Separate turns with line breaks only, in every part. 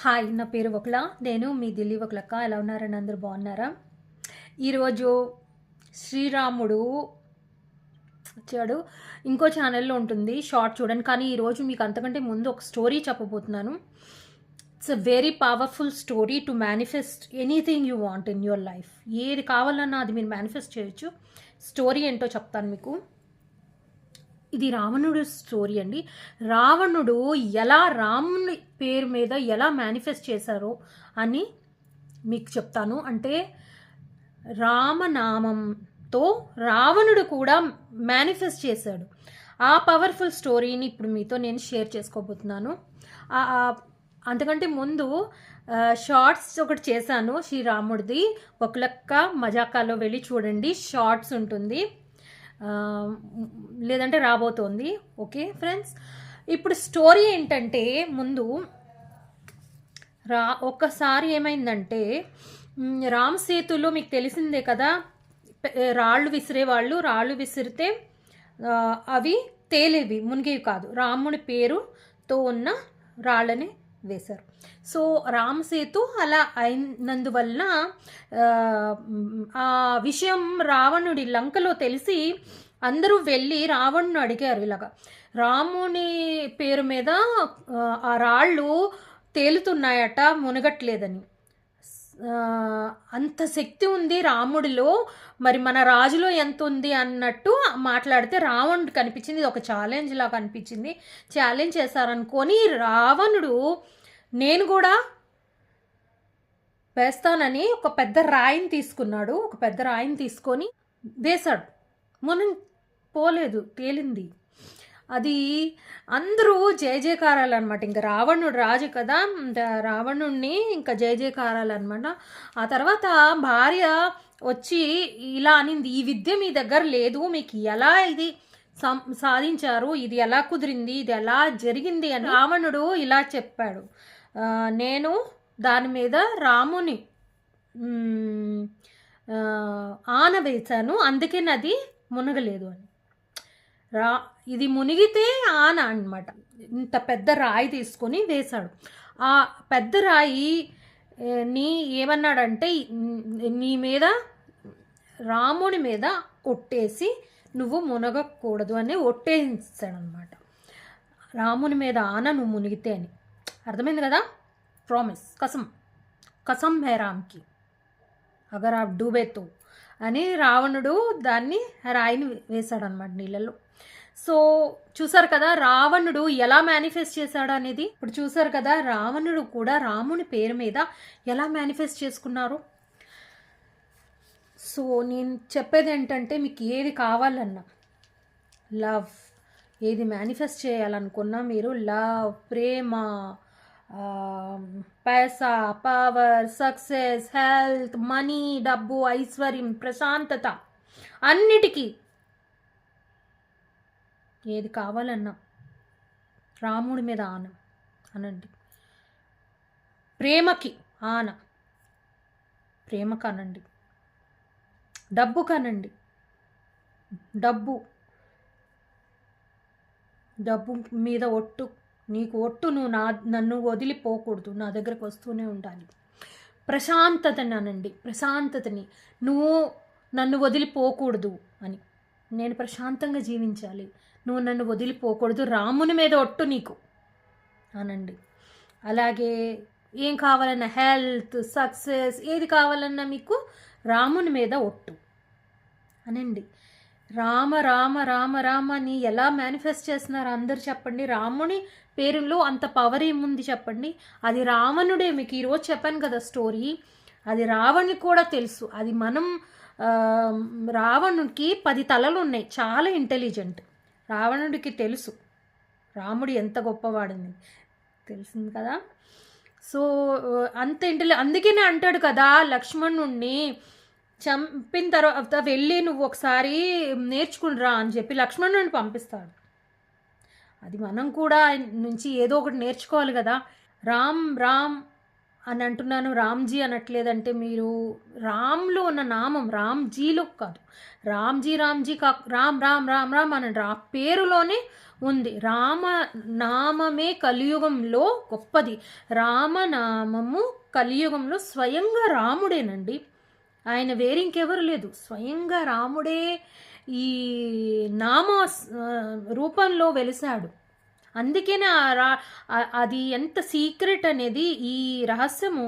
Hi, నా పేరు వకుల. నేను మీ ఢిల్లీ వకులక్క. ఎలా ఉన్నారని అందరూ బాగున్నారా? ఈరోజు శ్రీరాముడు వచ్చాడు. ఇంకో ఛానల్లో ఉంటుంది, షార్ట్ చూడండి. కానీ ఈరోజు మీకు అంతకంటే ముందు ఒక స్టోరీ చెప్పబోతున్నాను. It's a very powerful story to manifest anything you want in your life. ఏది కావాలన్నా అది మీరు మేనిఫెస్ట్ చేయొచ్చు. స్టోరీ ఏంటో చెప్తాను మీకు. ఇది రావణుడు స్టోరీ అండి. రావణుడు ఎలా రాముని పేరు మీద ఎలా మేనిఫెస్ట్ చేశారో అని మీకు చెప్తాను. అంటే రామనామంతో రావణుడు కూడా మేనిఫెస్ట్ చేశాడు. ఆ పవర్ఫుల్ స్టోరీని ఇప్పుడు మీతో నేను షేర్ చేసుకోబోతున్నాను. అంతకంటే ముందు షార్ట్స్ ఒకటి చేశాను శ్రీరాముడిది. ఒకలక్క మజాకాలో వెళ్ళి చూడండి, షార్ట్స్ ఉంటుంది, లేదంటే రాబోతోంది. ఓకే ఫ్రెండ్స్, ఇప్పుడు స్టోరీ ఏంటంటే ముందు ఒక్కసారి ఏమైందంటే రామసేతులో మీకు తెలిసిందే కదా, రాళ్ళు విసిరేవాళ్ళు. రాళ్ళు విసిరితే అవి తేలేవి, మునిగేవి కాదు. రాముని పేరుతో ఉన్న రాళ్ళని వేశారు. సో రామసేతు అలా అయినందువలన ఆ విషయం రావణుడి లంకలో తెలిసి అందరూ వెళ్ళి రావణుని అడిగారు, ఇలాగా రాముని పేరు మీద ఆ రాళ్ళు తేలుతున్నాయట, మునగట్లేదని. అంత శక్తి ఉంది రాముడిలో, మరి మన రాజులో ఎంత ఉంది అన్నట్టు మాట్లాడితే రావణుడు కనిపించింది. ఇది ఒక ఛాలెంజ్ లాగా అనిపించింది. ఛాలెంజ్ చేశారనుకొని రావణుడు నేను కూడా వేస్తానని ఒక పెద్ద రాయిని తీసుకున్నాడు. ఒక పెద్ద రాయిని తీసుకొని వేశాడు. మనం పోలేదు, తేలింది. అది అందరూ జయ జయకారాలు అనమాట. ఇంకా రావణుడు రాజు కదా, రావణుడిని ఇంకా జయ జయకారాలు అనమాట. ఆ తర్వాత భార్య వచ్చి ఇలా అనింది, ఈ విద్య మీ దగ్గర లేదు, మీకు ఎలా ఇది సాధించారు, ఇది ఎలా కుదిరింది, ఇది ఎలా జరిగింది అని రావణుడు ఇలా చెప్పాడు. నేను దాని మీద రాముని ఆన వేశాను, అందుకే నది మునగలేదు అని. ఇది మునిగితే ఆన అన్నమాట. ఇంత పెద్ద రాయి తీసుకొని వేశాడు. ఆ పెద్ద రాయి నీ ఏమన్నాడంటే, నీ మీద రాముని మీద ఒట్టేసి నువ్వు మునగకూడదు అని ఒట్టేస్తాడనమాట. రాముని మీద ఆన నువ్వు మునిగితే అని. అర్థమైంది కదా? ప్రామిస్, కసం హే రామ్కి అగర్ ఆ డూబేతో అని రావణుడు దాన్ని రాయిని వేశాడనమాట నీళ్ళలో. సో చూసారు కదా రావణుడు ఎలా మేనిఫెస్ట్ చేశాడు అనేది. ఇప్పుడు చూసారు కదా రావణుడు కూడా రాముని పేరు మీద ఎలా మేనిఫెస్ట్ చేసుకున్నారు. సో నేను చెప్పేది ఏంటంటే, మీకు ఏది కావాలన్నా, లవ్, ఏది మేనిఫెస్ట్ చేయాలనుకున్నా మీరు లవ్, ప్రేమ, పైసా, పవర్, సక్సెస్, హెల్త్, మనీ, డబ్బు, ఐశ్వర్యం, ప్రశాంతత, అన్నిటికీ ఏది కావాలన్నా రాముడి మీద ఆన అనండి. ప్రేమకి ఆన, ప్రేమకు అనండి. డబ్బు కనండి, డబ్బు మీద ఒట్టు, నీకు ఒట్టు, నువ్వు నన్ను వదిలిపోకూడదు, నా దగ్గరకు వస్తూనే ఉండాలి. ప్రశాంతతని అనండి, ప్రశాంతతని, నువ్వు నన్ను వదిలిపోకూడదు అని. నేను ప్రశాంతంగా జీవించాలి, నువ్వు నన్ను వదిలిపోకూడదు, రాముని మీద ఒట్టు నీకు అనండి. అలాగే ఏం కావాలన్నా, హెల్త్, సక్సెస్, ఏది కావాలన్నా మీకు రాముని మీద ఒట్టు అనండి. రామ రామ రామ రామ అని ఎలా మేనిఫెస్ట్ చేస్తున్నారు అందరు చెప్పండి. రాముని పేరులో అంత పవర్ ఏముంది చెప్పండి. అది రావణుడే. మీకు ఈరోజు చెప్పాను కదా స్టోరీ, అది రావణుడికి కూడా తెలుసు. అది మనం రావణుడికి 10 తలలు ఉన్నాయి, చాలా ఇంటెలిజెంట్. రావణుడికి తెలుసు రాముడు ఎంత గొప్పవాడని, తెలిసింది కదా. సో అంత అందుకనే అంటాడు కదా లక్ష్మణుణ్ణి చంపిన తర్వాత వెళ్ళి నువ్వు ఒకసారి నేర్చుకునిరా అని చెప్పి లక్ష్మణుడిని పంపిస్తాడు. అది మనం కూడా నుంచి ఏదో ఒకటి నేర్చుకోవాలి కదా. రామ్ రామ్ అని అంటున్నాను, రామ్జీ అనట్లేదంటే మీరు రామ్లో ఉన్న నామం రామ్జీలో కాదు, రామ్జీ రామ్ రామ్ రామ్ రామ్ అనండి, ఆ పేరులోనే ఉంది. రామ నామమే కలియుగంలో గొప్పది. రామనామము కలియుగంలో స్వయంగా రాముడేనండి, ఆయన వేరింకెవరు లేదు, స్వయంగా రాముడే ఈ నామ రూపంలో వెలిశాడు. అందుకనే అది ఎంత సీక్రెట్ అనేది, ఈ రహస్యము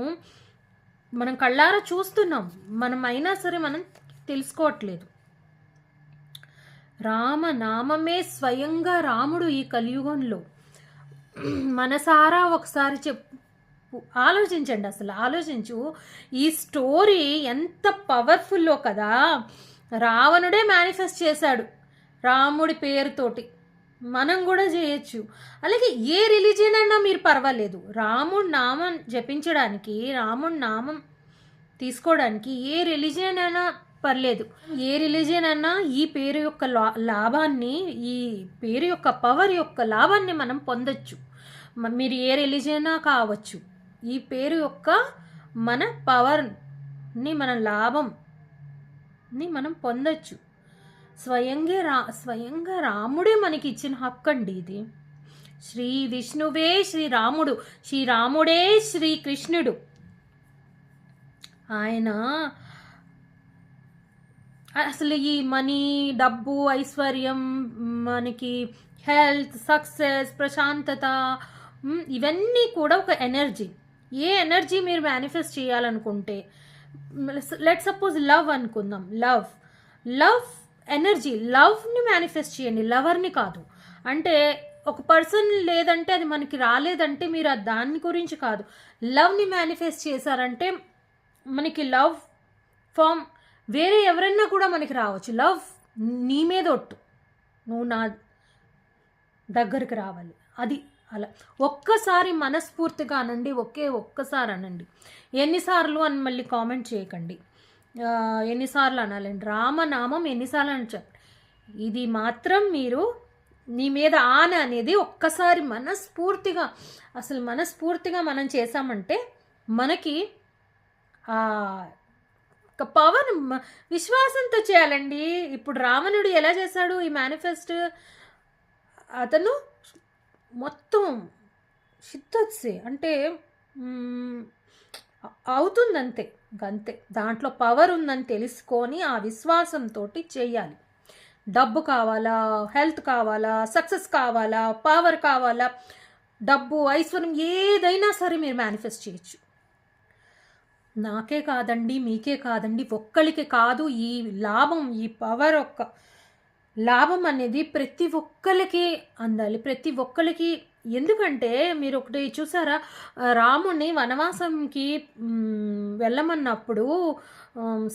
మనం కళ్ళారా చూస్తున్నాం, మనం అయినా సరే మనం తెలుసుకోవట్లేదు. రామనామమే స్వయంగా రాముడు ఈ కలియుగంలో. మనసారా ఒకసారి ఆలోచించండి, అసలు ఆలోచించు. ఈ స్టోరీ ఎంత పవర్ఫుల్లో కదా. రావణుడే మేనిఫెస్ట్ చేశాడు రాముడి పేరుతోటి, మనం కూడా చేయొచ్చు. అలాగే ఏ రిలీజియన్ అయినా మీరు పర్వాలేదు, రాముడి నామం జపించడానికి, రాముడి నామం తీసుకోవడానికి ఏ రిలీజియన్ అయినా పర్లేదు. ఏ రిలీజియన్ అయినా ఈ పేరు యొక్క లాభాన్ని, ఈ పేరు యొక్క పవర్ యొక్క లాభాన్ని మనం పొందొచ్చు. మీరు ఏ రిలీజియన్ కావచ్చు, ఈ పేరు యొక్క మన పవర్ని, మన లాభంని మనం పొందొచ్చు. స్వయంగా రాముడే మనకి ఇచ్చిన హక్కు అండి ఇది. శ్రీ విష్ణువే శ్రీరాముడు, శ్రీరాముడే శ్రీకృష్ణుడు. ఆయన అసలు ఈ మనీ, డబ్బు, ఐశ్వర్యం, మనకి హెల్త్, సక్సెస్, ప్రశాంతత, ఇవన్నీ కూడా ఒక ఎనర్జీ. ఏ ఎనర్జీ మీరు మేనిఫెస్ట్ చేయాలనుకుంటే, లెట్ సపోజ్ లవ్ అనుకుందాం, లవ్ ఎనర్జీ, లవ్ని మేనిఫెస్ట్ చేయండి, లవర్ని కాదు. అంటే ఒక పర్సన్ లేదంటే, అది మనకి రాలేదంటే మీరు దాని గురించి కాదు, లవ్ని మేనిఫెస్ట్ చేశారంటే మనకి లవ్ ఫామ్ వేరే ఎవరైనా కూడా మనకి రావచ్చు. లవ్ నీ మీద ఒట్టు, నువ్వు నా దగ్గరికి రావాలి, అది అలా ఒక్కసారి మనస్ఫూర్తిగా అనండి, ఒక్కసారి అనండి. ఎన్నిసార్లు అని మళ్ళీ కామెంట్ చేయకండి, ఎన్నిసార్లు అనాలండి, రామనామం ఎన్నిసార్లు అని చెప్పండి. ఇది మాత్రం మీరు నీ మీద ఆన అనేది ఒక్కసారి మనస్ఫూర్తిగా మనం చేసామంటే మనకి పవర్, విశ్వాసంతో చేయాలండి. ఇప్పుడు రావణుడు ఎలా చేశాడు ఈ మేనిఫెస్ట్, అతను మొత్తం సిద్ధొచ్చే అంటే అవుతుందంతే, అంతే. దాంట్లో పవర్ ఉందని తెలుసుకొని ఆ విశ్వాసంతో చేయాలి. డబ్బు కావాలా, హెల్త్ కావాలా, సక్సెస్ కావాలా, పవర్ కావాలా, డబ్బు, ఐశ్వర్యం ఏదైనా సరే మీరు మేనిఫెస్ట్ చేయొచ్చు. నాకే కాదండి, మీకే కాదండి, ఒక్కరికి కాదు. ఈ లాభం, ఈ పవర్ యొక్క లాభం అనేది ప్రతి ఒక్కరికి అందాలి, ప్రతి ఒక్కరికి. ఎందుకంటే మీరు ఒకటి చూసారా, రాముడిని వనవాసంకి వెళ్ళమన్నప్పుడు,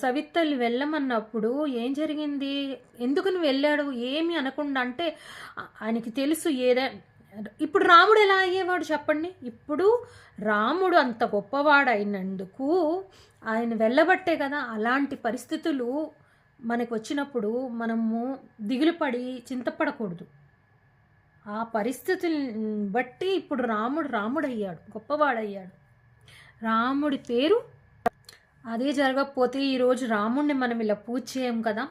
సవితల్లి వెళ్ళమన్నప్పుడు ఏం జరిగింది, ఎందుకని వెళ్ళాడు, ఏమి అనకుండా, అంటే ఆయనకి తెలుసు ఇప్పుడు రాముడు ఎలా అయ్యేవాడు చెప్పండి. ఇప్పుడు రాముడు అంత గొప్పవాడైనందుకు ఆయన వెళ్ళబట్టే కదా. అలాంటి పరిస్థితులు మనకు వచ్చినప్పుడు మనము దిగులుపడి చింతపడకూడదు. ఆ పరిస్థితులను బట్టి ఇప్పుడు రాముడయ్యాడు, గొప్పవాడయ్యాడు. రాముడి పేరు అదే జరగకపోతే ఈరోజు రాముడిని మనం ఇలా పూజ చేయం కదా.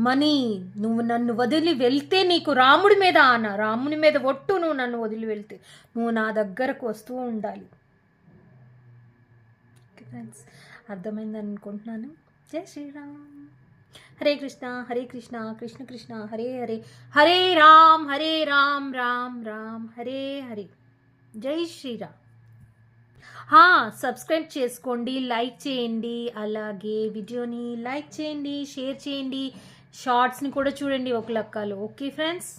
మనీ, నువ్వు నన్ను వదిలి వెళ్తే నీకు రాముడి మీద రాముని మీద ఒట్టు, నువ్వు నన్ను వదిలి వెళ్తే నువ్వు నా దగ్గరకు వస్తూ ఉండాలి. ఫ్రెండ్స్, అర్థమైందని అనుకుంటున్నాను. జై శ్రీరామ్. హరే కృష్ణ కృష్ణ కృష్ణ హరే హరే, హరే రామ్ రామ్ రామ్ హరే హరే. జై శ్రీరామ్. సబ్స్క్రైబ్ చేసుకోండి, లైక్ చేయండి, అలాగే వీడియోని లైక్ చేయండి, షేర్ చేయండి, షార్ట్స్ని కూడా చూడండి ఒక లెక్కలో. Okay friends.